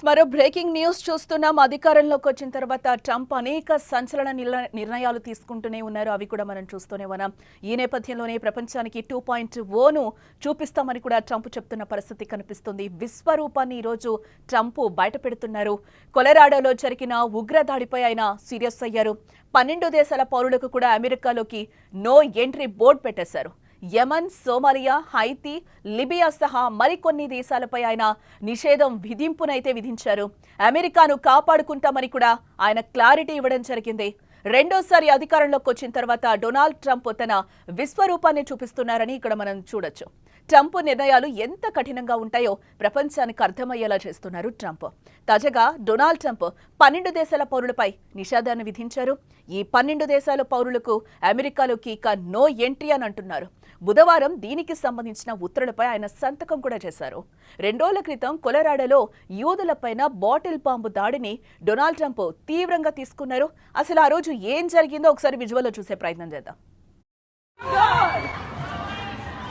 మరో breaking news చూస్తున్నాం. అధికారంలోకి వచ్చిన తర్వాత ట్రంప్ అనేక సంచలన నిర్ణయాలు తీసుకుంటూనే ఉన్నారు. అవి కూడా మనం చూస్తూనే ఉన్నాం. ఈ నేపథ్యంలోనే ప్రపంచానికి 2.0ను చూపిస్తామని కూడా ట్రంప్ చెప్తున్న పరిస్థితి కనిపిస్తుంది. విశ్వరూపాన్ని ఈరోజు ట్రంప్ బయటపెడుతున్నారు. కొలరాడోలో జరిగిన ఉగ్రదాడిపై ఆయన సీరియస్ అయ్యారు. 12 దేశాల పౌరులకు కూడా అమెరికాలోకి నో ఎంట్రీ బోర్డు పెట్టేశారు. యమన్, సోమాలియా, హైతీ, లిబియా సహా మరికొన్ని దేశాలపై ఆయన నిషేధం విధింపునైతే విధించారు. అమెరికాను కాపాడుకుంటామని కూడా ఆయన క్లారిటీ ఇవ్వడం జరిగింది. రెండోసారి అధికారంలోకి వచ్చిన తర్వాత డొనాల్డ్ ట్రంప్ తన విశ్వరూపాన్ని చూపిస్తున్నారని ఇక్కడ మనం చూడొచ్చు. ట్రంప్ నిర్ణయాలు ఎంత కఠినంగా ఉంటాయో ప్రపంచానికి అర్థమయ్యేలా చేస్తున్నారు ట్రంప్. తాజాగా డొనాల్డ్ ట్రంప్ 12 దేశాల పౌరులపై నిషేధాన్ని విధించారు. ఈ 12 దేశాల పౌరులకు అమెరికాలోకి ఇక నో ఎంట్రీ అని అంటున్నారు. బుధవారం దీనికి సంబంధించిన ఉత్తర్వులపై ఆయన సంతకం కూడా చేశారు. 2 రోజుల క్రితం కొలరాడోలో యూదులపైన బాటిల్ బాంబు దాడిని డొనాల్డ్ ట్రంప్ తీవ్రంగా తీసుకున్నారు. అసలు ఆ రోజు ఏం జరిగిందో ఒకసారి విజువల్లో చూసే ప్రయత్నం చేద్దాం.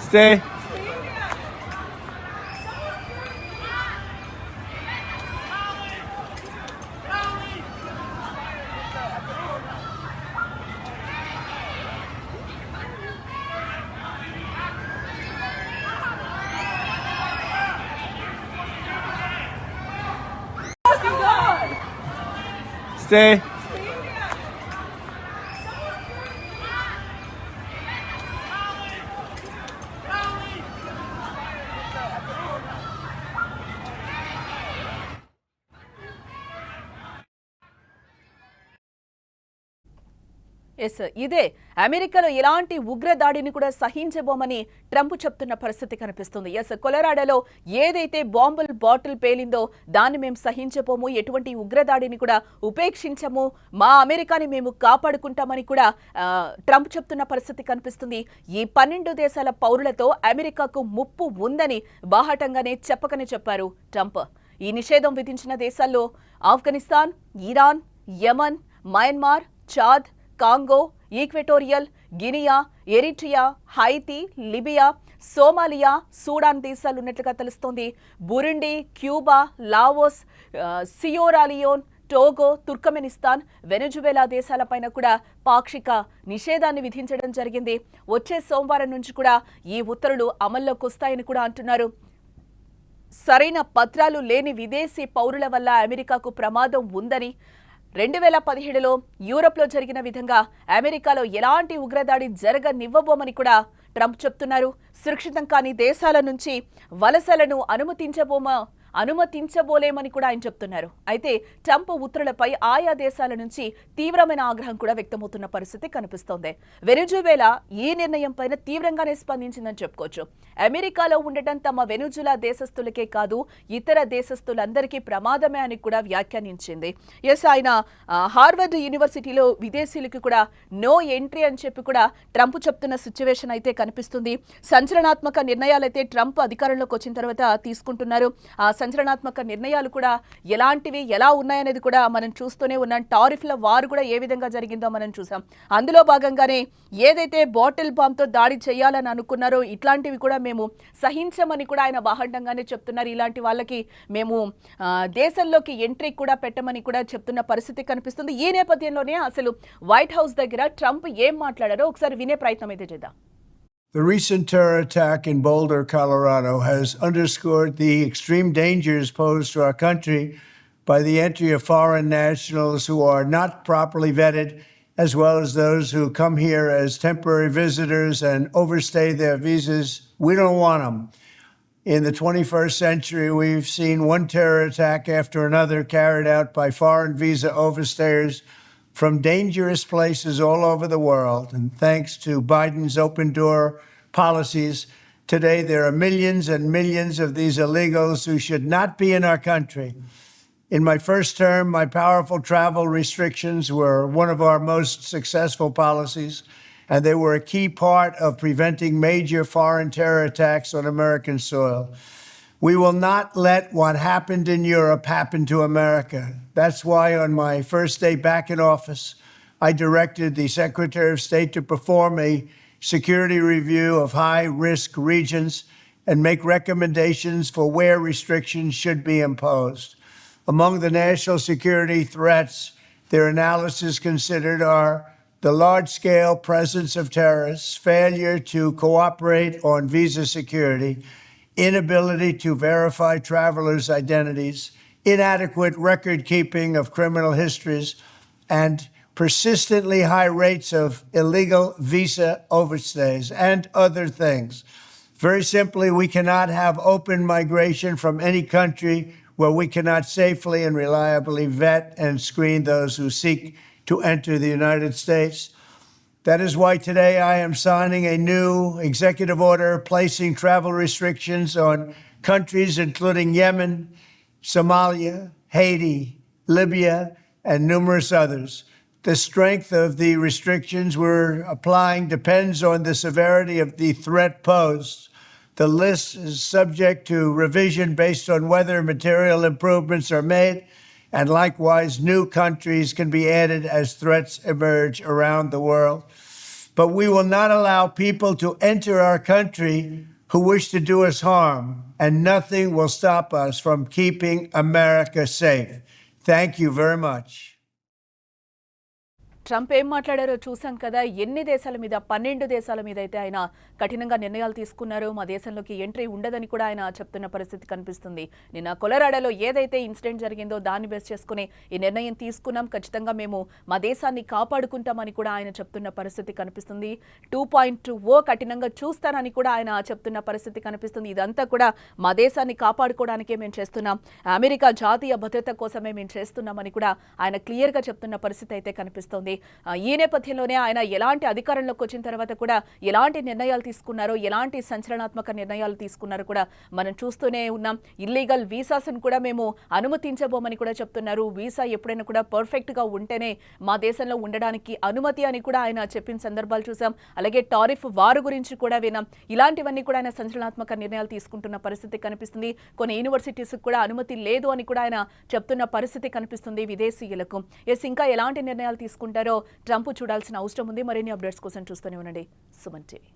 Stay. ఇదే అమెరికాలో ఎలాంటి ఉగ్రదాడిని కూడా సహించబోమని ట్రంప్ చెప్తున్న పరిస్థితి కనిపిస్తుంది. కొలరాడోలో ఏదైతే బాంబుల్ బాటిల్ పేలిందో దాన్ని మేము సహించబోము, ఎటువంటి ఉగ్రదాడిని కూడా ఉపేక్షించము, మా అమెరికాని మేము కాపాడుకుంటామని కూడా ట్రంప్ చెప్తున్న పరిస్థితి కనిపిస్తుంది. ఈ 12 దేశాల పౌరులతో అమెరికాకు ముప్పు ఉందని బాహాటంగానే చెప్పారు ట్రంప్. ఈ నిషేధం విధించిన దేశాల్లో Afghanistan, Iran, Yemen, Myanmar, Chad, Congo, Equatorial Guinea, Eritrea, Haiti, Libya, Somalia, Sudan దేశాలు ఉన్నట్లుగా తెలుస్తోంది. Burundi, Cuba, Laos, Sierra Leone, Togo, Turkmenistan, Venezuela దేశాలపైన కూడా పాక్షిక నిషేధాన్ని విధించడం జరిగింది. వచ్చే సోమవారం నుంచి కూడా ఈ ఉత్తర్వులు అమల్లోకి వస్తాయని కూడా అంటున్నారు. సరైన పత్రాలు లేని విదేశీ పౌరుల వల్ల అమెరికాకు ప్రమాదం ఉందని, 2017లో యూరప్లో జరిగిన విధంగా అమెరికాలో ఎలాంటి ఉగ్రదాడి జరగనివ్వబోమని కూడా ట్రంప్ చెప్తున్నారు. సురక్షితం కాని దేశాల నుంచి వలసలను అనుమతించబోలేమని కూడా ఆయన చెప్తున్నారు. అయితే ట్రంప్ ఉత్తర్వులపై ఆయా దేశాల నుంచి తీవ్రమైన ఆగ్రహం కూడా వ్యక్తమవుతున్న పరిస్థితి కనిపిస్తోంది. వెనుజువేలా ఈ నిర్ణయం పైన తీవ్రంగానే స్పందించిందని చెప్పుకోవచ్చు. అమెరికాలో ఉండటం తమ వెనుజులా దేశస్తులకే కాదు, ఇతర దేశస్తులందరికీ ప్రమాదమే అని కూడా వ్యాఖ్యానించింది. ఆయన హార్వర్డ్ యూనివర్సిటీలో విదేశీయులకు కూడా నో ఎంట్రీ అని చెప్పి కూడా ట్రంప్ చెప్తున్న సిచ్యువేషన్ అయితే కనిపిస్తుంది. సంచలనాత్మక నిర్ణయాలైతే ట్రంప్ అధికారంలోకి వచ్చిన తర్వాత తీసుకుంటున్నారు. ఆ సంచలనాత్మక నిర్ణయాలు కూడా ఎలాంటివి, ఎలా ఉన్నాయనేది కూడా మనం చూస్తూనే ఉన్నాం. టారిఫ్ల వారు కూడా ఏ విధంగా జరిగిందో మనం చూసాం. అందులో భాగంగానే ఏదైతే బాటిల్ బాంబ్తో దాడి చేయాలని అనుకున్నారో ఇట్లాంటివి కూడా మేము సహించమని కూడా ఆయన బాహండంగానే చెప్తున్నారు. ఇలాంటి వాళ్ళకి మేము దేశంలోకి ఎంట్రీ కూడా పెట్టమని కూడా చెప్తున్న పరిస్థితి కనిపిస్తుంది. ఈ నేపథ్యంలోనే అసలు వైట్ హౌస్ దగ్గర ట్రంప్ ఏం మాట్లాడారో ఒకసారి వినే ప్రయత్నం అయితే చేద్దాం. The recent terror attack in Boulder, Colorado has underscored the extreme dangers posed to our country by the entry of foreign nationals who are not properly vetted, as well as those who come here as temporary visitors and overstay their visas. We don't want them. In the 21st century, we've seen one terror attack after another carried out by foreign visa overstayers from dangerous places all over the world. And thanks to Biden's open door policies, today there are millions and millions of these illegals who should not be in our country. In my first term, my powerful travel restrictions were one of our most successful policies, and they were a key part of preventing major foreign terror attacks on American soil. We will not let what happened in Europe happen to America. That's why on my first day back in office, I directed the Secretary of State to perform a security review of high-risk regions and make recommendations for where restrictions should be imposed. Among the national security threats their analysis considered are the large-scale presence of terrorists, failure to cooperate on visa security, inability to verify travelers' identities, inadequate record-keeping of criminal histories, and persistently high rates of illegal visa overstays, and other things. Very simply, we cannot have open migration from any country where we cannot safely and reliably vet and screen those who seek to enter the United States. That is why today I am signing a new executive order placing travel restrictions on countries including Yemen, Somalia, Haiti, Libya, and numerous others. The strength of the restrictions we're applying depends on the severity of the threat posed. The list is subject to revision based on whether material improvements are made, and likewise, new countries can be added as threats emerge around the world. But we will not allow people to enter our country who wish to do us harm, and nothing will stop us from keeping America safe. Thank you very much. Trump ఏం మాట్లాడారో చూసాం కదా. ఎన్ని దేశాల మీద 12 దేశాల మీద అయితే ఆయన కఠినంగా నిర్ణయాలు తీసుకున్నారు. మా దేశంలోకి ఎంట్రీ ఉండదని కూడా ఆయన చెప్తున్న పరిస్థితి కనిపిస్తుంది. నిన్న కొలరాడోలో ఏదైతే ఇన్సిడెంట్ జరిగిందో దాన్ని బేస్ చేసుకుని ఈ నిర్ణయం తీసుకున్నాం, ఖచ్చితంగా మేము మా దేశాన్ని కాపాడుకుంటామని కూడా ఆయన చెప్తున్న పరిస్థితి కనిపిస్తుంది. 2.20 కఠినంగా చూస్తానని కూడా ఆయన చెప్తున్న పరిస్థితి కనిపిస్తుంది. ఇదంతా కూడా మా దేశాన్ని కాపాడుకోవడానికే మేము చేస్తున్నాం, అమెరికా జాతీయ భద్రత కోసమే మేము చేస్తున్నామని కూడా ఆయన క్లియర్గా చెప్తున్న పరిస్థితి అయితే కనిపిస్తోంది. ఈ నేపథ్యంలోనే ఆయన ఎలాంటి అధికారంలోకి వచ్చిన తర్వాత కూడా ఎలాంటి నిర్ణయాలు తీసుకున్నారో, ఎలాంటి సంచలనాత్మక నిర్ణయాలు తీసుకున్నారో కూడా మనం చూస్తూనే ఉన్నాం. ఇల్లీగల్ వీసాస్ను కూడా మేము అనుమతించబోమని కూడా చెప్తున్నారు. వీసా ఎప్పుడైనా కూడా పర్ఫెక్ట్గా ఉంటేనే మా దేశంలో ఉండడానికి అనుమతి అని కూడా ఆయన చెప్పిన సందర్భాలు చూసాం. అలాగే టారిఫ్ వారు గురించి కూడా విన్నాం. ఇలాంటివన్నీ కూడా ఆయన సంచలనాత్మక నిర్ణయాలు తీసుకుంటున్న పరిస్థితి కనిపిస్తుంది. కొన్ని యూనివర్సిటీస్కి కూడా అనుమతి లేదు అని కూడా ఆయన చెప్తున్న పరిస్థితి కనిపిస్తుంది విదేశీయులకు. ఇంకా ఎలాంటి నిర్ణయాలు తీసుకుంటారో ట్రంప్ చూడాల్సిన అవసరం ఉంది. మరిన్ని అప్డేట్స్ కోసం చూస్తూనే ఉండండి సుమన్ టీవీ.